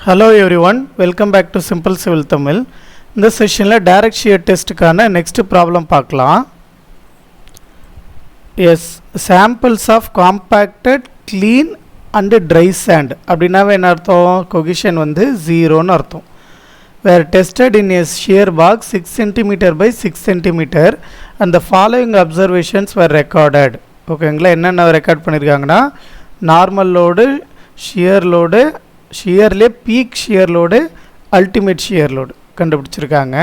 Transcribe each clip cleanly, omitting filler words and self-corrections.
Hello everyone, welcome back to Simple Civil Tamil. இந்த செஷனில் direct shear டெஸ்ட்டுக்கான next problem பார்க்கலாம். As samples of compacted clean and dry sand அப்படின்னாவே என்ன அர்த்தம்? கொகிஷன் வந்து 0ன்னு அர்த்தம். Where tested in a shear box 6 cm by 6 cm and the following observations were recorded. ஓகேங்களா, என்னென்ன ரெக்கார்ட் பண்ணியிருக்காங்கன்னா நார்மல் லோடு, ஷியர் லோடு, ஷியர்லேயே peak shear load, ultimate shear load கண்டுபிடிச்சிருக்காங்க.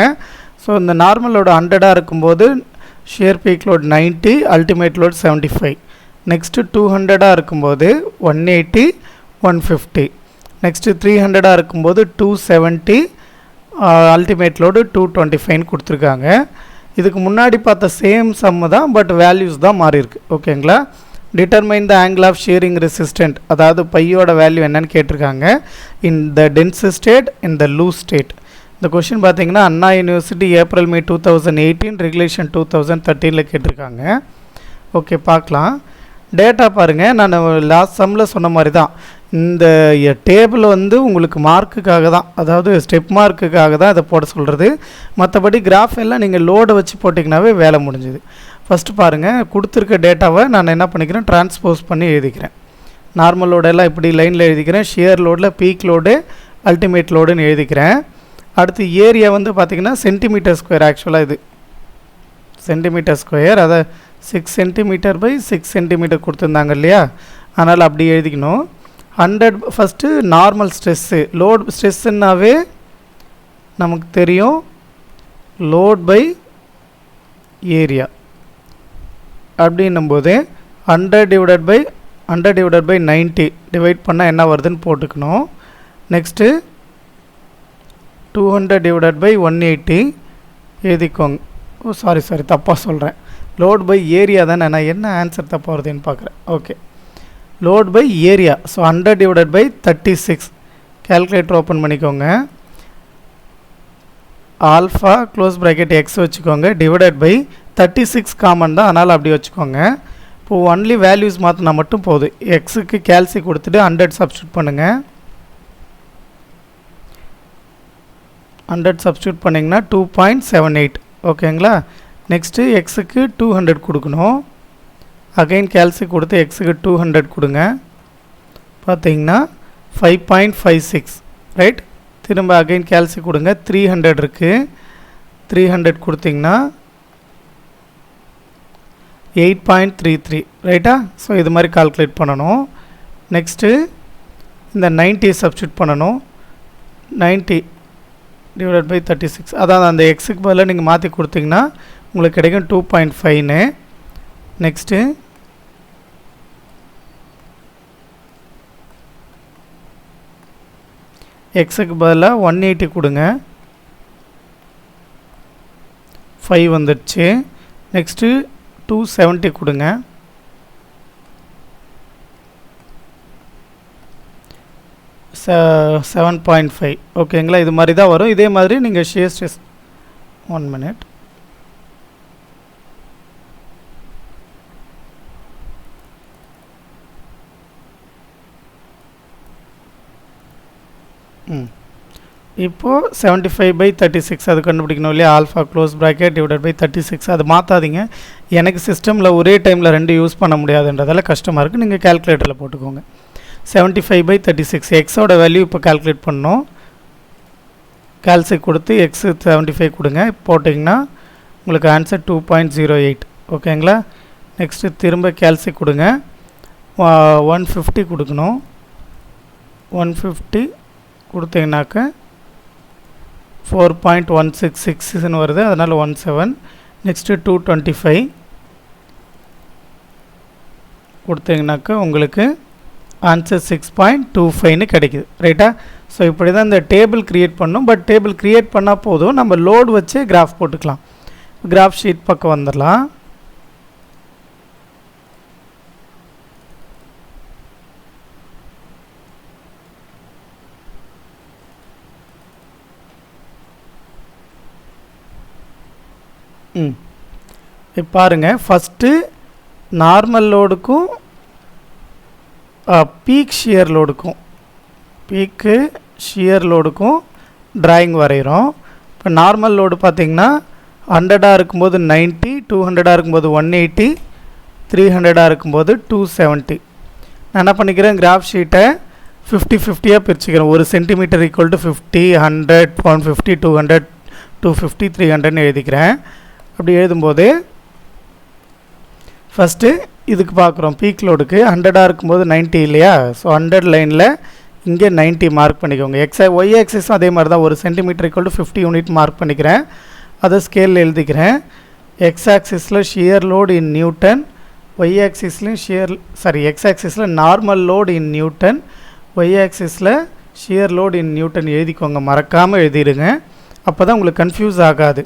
ஸோ இந்த நார்மல் லோடு 100 இருக்கும்போது shear peak load 90, ultimate load 75. Next 200 இருக்கும்போது 180, 150. Next 300 இருக்கும்போது 270, ultimate load 225 கொடுத்துருக்காங்க. இதுக்கு முன்னாடி பார்த்த சேம் சம்மு தான், பட் வேல்யூஸ் தான் மாறி இருக்கு. ஓகேங்களா, determine the angle of shearing resistant, அதாவது பையோட வேல்யூ என்னன்னு கேட்டிருக்காங்க. In the dense state, in the loose state. இந்த கொஷின் பார்த்தீங்கன்னா Anna university April, May 2018, regulation 2013 கேட்டிருக்காங்க. ஓகே, பார்க்கலாம். டேட்டா பாருங்கள், நான் லாஸ்ட் சம்மில் சொன்ன மாதிரி தான். இந்த டேபிள் வந்து உங்களுக்கு மார்க்குக்காக தான், அதாவது ஸ்டெப் மார்க்குக்காக தான் இதை போட சொல்கிறது. மற்றபடி கிராஃப் எல்லாம் நீங்கள் லோடை வச்சு போட்டிங்கனாவே வேலை முடிஞ்சுது. ஃபஸ்ட்டு பாருங்கள், கொடுத்துருக்க டேட்டாவை நான் என்ன பண்ணிக்கிறேன், டிரான்ஸ்போஸ் பண்ணி எழுதிக்கிறேன். நார்மல் லோடெல்லாம் இப்படி லைனில் எழுதிக்கிறேன். ஷியர் லோடில் பீக் லோடு, அல்டிமேட் லோடுன்னு எழுதிக்கிறேன். அடுத்து ஏரியா வந்து பார்த்திங்கன்னா சென்டிமீட்டர் ஸ்கொயர். ஆக்சுவலாக இது சென்டிமீட்டர் ஸ்கொயர், அதை 6 cm by 6 cm கொடுத்துருந்தாங்க இல்லையா, அதனால் அப்படி எழுதிக்கணும். 100 ஃபஸ்ட்டு நார்மல் ஸ்ட்ரெஸ்ஸு. லோட் ஸ்ட்ரெஸ்ஸுன்னாவே நமக்கு தெரியும் லோட் பை ஏரியா. அப்படின்னும்போது 100 divided by 90 டிவைட் பண்ணால் என்ன வருதுன்னு போட்டுக்கணும். நெக்ஸ்ட்டு 200 divided by 180 எழுதிக்கோங்க. சாரி தப்பாக சொல்கிறேன். லோட் பை ஏரியா தானே, நான் என்ன ஆன்சர் தப்பாக வருதுன்னு பார்க்குறேன். Okay, load by area. So 100 divided by 36 calculator open பண்ணிக்கோங்க. ஆல்ஃபா க்ளோஸ் ப்ராக்கெட் எக்ஸ் வச்சுக்கோங்க, டிவைடட் பை 36 காமன் தான், அதனால் அப்படி வச்சுக்கோங்க. இப்போது ஒன்லி வேல்யூஸ் மாற்றினா மட்டும் போதும். எக்ஸுக்கு கேல்சி கொடுத்துட்டு 100 சப்ஸ்டியூட் பண்ணுங்கள். 100 சப்ஸ்டியூட் பண்ணிங்கன்னா 2.78. ஓகேங்களா, நெக்ஸ்ட்டு எக்ஸுக்கு 200 கொடுக்கணும். அகைன் கேல்சி கொடுத்து எக்ஸுக்கு 200 கொடுங்க. பார்த்தீங்கன்னா 5.56 ரைட். திரும்ப அகைன் கேல்சி கொடுங்க. 300 இருக்குது, 300 கொடுத்திங்கன்னா 8.33 ரைட்டா. ஸோ இது மாதிரி கால்குலேட் பண்ணணும். நெக்ஸ்ட்டு இந்த 90 சப்ஸ்டியூட் பண்ணணும். 90 divided by 36, அதாவது அந்த எக்ஸுக்கு பதிலாக நீங்கள் மாற்றி கொடுத்தீங்கன்னா உங்களுக்கு கிடைக்கும் 2.5ன்னு. நெக்ஸ்ட்டு எக்ஸுக்கு பதிலாக 180 கொடுங்க, 5 வந்துடுச்சு. நெக்ஸ்ட்டு 270 கொடுங்க. 7.5. ஓகேங்களா, இது மாதிரி தான் வரும். இதே மாதிரி நீங்கள் ஷியர் ஸ்ட்ரெஸ் 1 minute. இப்போது 75 by 36 அது கண்டுபிடிக்கணும் இல்லையா. Alpha close bracket divided by 36. அது மாற்றாதீங்க, எனக்கு சிஸ்டமில் ஒரே டைமில் 2 யூஸ் பண்ண முடியாதுன்றதால கஷ்டமாக இருக்குது. நீங்கள் கேல்குலேட்டரில் போட்டுக்கோங்க. 75 by 36 எக்ஸோட வேல்யூ இப்போ கால்குலேட் பண்ணணும். கேல்சி கொடுத்து எக்ஸு 75 கொடுங்க. போட்டிங்கன்னா உங்களுக்கு ஆன்சர் 2.08. ஓகேங்களா, நெக்ஸ்ட்டு திரும்ப கேல்சி கொடுங்க. 150 கொடுக்கணும். 150 கொடுத்தீங்கன்னாக்க 4.166 வருது, அதனால் 17. நெக்ஸ்ட்டு 225 கொடுத்தீங்கன்னாக்க உங்களுக்கு ஆன்சர் 6.25ன்னு கிடைக்குது ரைட்டா. ஸோ இப்படி தான் இந்த டேபிள் க்ரியேட் பண்ணணும். பட் டேபிள் க்ரியேட் பண்ணால் போதும், நம்ம லோடு வச்சு கிராஃப் போட்டுக்கலாம். கிராஃப் ஷீட் பக்கம் வந்துடலாம். இப்போ பாருங்கள், ஃபஸ்ட்டு நார்மல் லோடுக்கும் பீக் ஷியர் லோடுக்கும் பீக்கு ஷியர் லோடுக்கும் டிராயிங் வரைகிறோம். இப்போ நார்மல் லோடு பார்த்திங்கன்னா 100 இருக்கும்போது 90, 200 இருக்கும்போது 180, 300 இருக்கும்போது 270. நான் என்ன பண்ணிக்கிறேன், கிராஃப் ஷீட்டை 50-50 பிரிச்சுக்கிறேன். 1 சென்டிமீட்டர் ஈக்குவல் டு 50, 100, 150, 200, 250, 300ன்னு எழுதிக்கிறேன். அப்படி எழுதும்போது ஃபஸ்ட்டு இதுக்கு பார்க்குறோம், பீக் லோடுக்கு 100 இருக்கும்போது 90 இல்லையா? ஸோ 100 லைனில் இங்கே 90 மார்க் பண்ணிக்கோங்க. ஒய் ஆக்சிஸும் அதே மாதிரி தான், 1 centimetre equal to 50 unit mark பண்ணிக்கிறேன். அதை ஸ்கேலில் எழுதிக்கிறேன். எக்ஸ் ஆக்சிஸில் shear load in newton, y ஆக்சிஸ்லையும் எக்ஸ் ஆக்சிஸில் normal load in newton, y ஆக்சிஸில் ஷியர் லோடு இன் நியூட்டன் எழுதிக்கோங்க, மறக்காமல் எழுதிடுங்க. அப்போ தான் உங்களுக்கு கன்ஃபியூஸ் ஆகாது.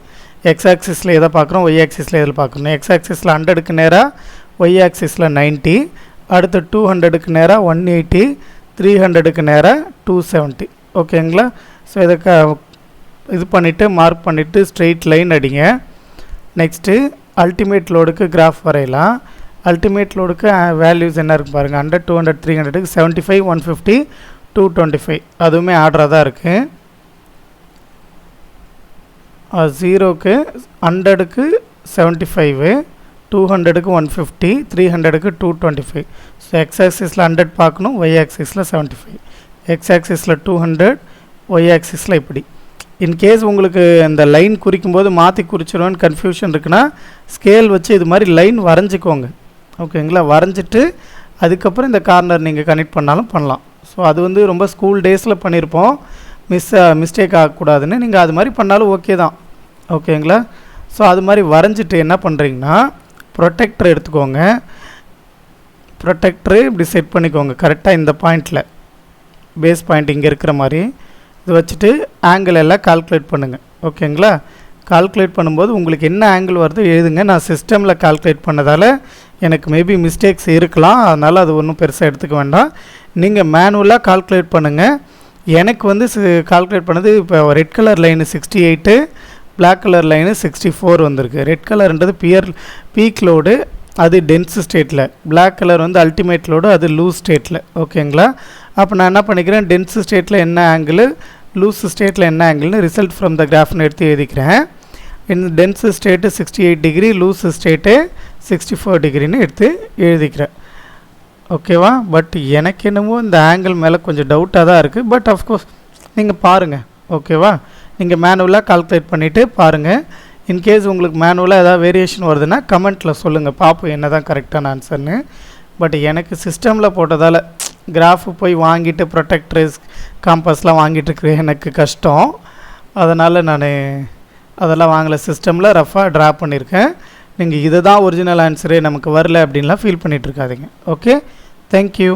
எக்ஸ் ஆக்சிஸில் எதை பார்க்குறோம், ஒய் ஆக்சிஸில் எதில் பார்க்கணும். எக்ஸ் ஆக்சிஸில் 100க்கு நேராக, ஒய் ஆக்சிஸில் 90, அடுத்து 200க்கு நேராக 180, 300க்கு நேராக 270. ஓகேங்களா? ஸோ இதை இது பண்ணிவிட்டு மார்க் பண்ணிவிட்டு ஸ்ட்ரெயிட் லைன் அடிங்க. நெக்ஸ்ட்டு அல்டிமேட் லோடுக்கு கிராஃப் வரையலாம். அல்டிமேட் லோடுக்கு வேல்யூஸ் என்ன இருக்குது பாருங்கள். 100, 200, 300க்கு 75, 150, 225 அதுவுமே ஆர்டராக தான் இருக்குது. 0க்கு 100க்கு 75, 200க்கு 150, 300க்கு 225. ஸோ எக்ஸ் ஆக்சிஸில் 100 பார்க்கணும், ஒய் ஆக்சிஸில் 75, எக்ஸ் ஆக்சிஸில் 200, ஒய் ஆக்சிஸில் இப்படி. இன்கேஸ் உங்களுக்கு இந்த லைன் குறிக்கும் போது மாற்றி குறிச்சிடுவோன்னு கன்ஃபியூஷன் இருக்குன்னா ஸ்கேல் வச்சு இது மாதிரி லைன் வரைஞ்சிக்கோங்க. ஓகேங்களா? வரைஞ்சிட்டு அதுக்கப்புறம் இந்த கார்னர் நீங்கள் கனெக்ட் பண்ணாலும் பண்ணலாம். ஸோ அது வந்து ரொம்ப ஸ்கூல் டேஸில் பண்ணியிருப்போம், மிஸ்டேக் ஆகக்கூடாதுன்னு. நீங்கள் அது மாதிரி பண்ணாலும் ஓகே தான். ஓகேங்களா? ஸோ அது மாதிரி வரைஞ்சிட்டு என்ன பண்ணுறீங்கன்னா, ப்ரொடெக்டர் எடுத்துக்கோங்க. ப்ரொடெக்டரு இப்படி செட் பண்ணிக்கோங்க கரெக்டாக இந்த பாயிண்டில், பேஸ் பாயிண்ட் இங்கே இருக்கிற மாதிரி. இது வச்சுட்டு ஆங்கிள் எல்லாம் கால்குலேட் பண்ணுங்கள். ஓகேங்களா? கால்குலேட் பண்ணும்போது உங்களுக்கு என்ன ஆங்கிள் வருது எழுதுங்க. நான் சிஸ்டமில் கால்குலேட் பண்ணதால் எனக்கு மேபி மிஸ்டேக்ஸ் இருக்கலாம், அதனால் அது ஒன்றும் பெருசாக எடுத்துக்க வேண்டாம். நீங்கள் மேனுவலாக கால்குலேட் பண்ணுங்கள். எனக்கு வந்து கால்குலேட் பண்ணது இப்போ red colour line 68, black colour line 64 வந்திருக்கு. ரெட் கலர்ன்றது பீக் லோடு, அது டென்ஸ் ஸ்டேட்டில். பிளாக் கலர் வந்து அல்டிமேட் லோடு, அது லூஸ் ஸ்டேட்டில். ஓகேங்களா? அப்போ நான் என்ன பண்ணிக்கிறேன், டென்ஸ் ஸ்டேட்டில் என்ன ஆங்கிள், லூஸ் ஸ்டேட்டில் என்ன ஆங்கிள்னு ரிசல்ட் ஃப்ரம் த கிராஃப்னு எடுத்து எழுதிக்கிறேன். இந்த dense state 68 degree, loose state 64 டிகிரின்னு எடுத்து எழுதிக்கிறேன். ஓகேவா? பட் எனக்கு என்னமோ இந்த ஆங்கிள் மேலே கொஞ்சம் டவுட்டாக தான் இருக்குது. பட் ஆஃப்கோர்ஸ் நீங்கள் பாருங்கள். ஓகேவா? நீங்கள் மேனுவலாக கால்குலேட் பண்ணிவிட்டு பாருங்கள். இன்கேஸ் உங்களுக்கு மேனுவலாக ஏதாவது வேரியேஷன் வருதுன்னா கமெண்ட்டில் சொல்லுங்கள், பார்ப்போம் என்ன தான் கரெக்டான ஆன்சர்னு. பட் எனக்கு சிஸ்டமில் போட்டதால் கிராஃபு போய் வாங்கிட்டு ப்ரொடெக்டர்ஸ் காம்பஸ்லாம் வாங்கிட்டு இருக்கிறேன், எனக்கு கஷ்டம். அதனால் நான் அதெல்லாம் வாங்கலை, சிஸ்டமில் ரஃபாக ட்ரா பண்ணியிருக்கேன். நீங்கள் இதை தான் ஒரிஜினல் ஆன்சரே நமக்கு வரல அப்படின்லாம் ஃபீல் பண்ணிகிட்டு இருக்காதீங்க. Okay, thank you.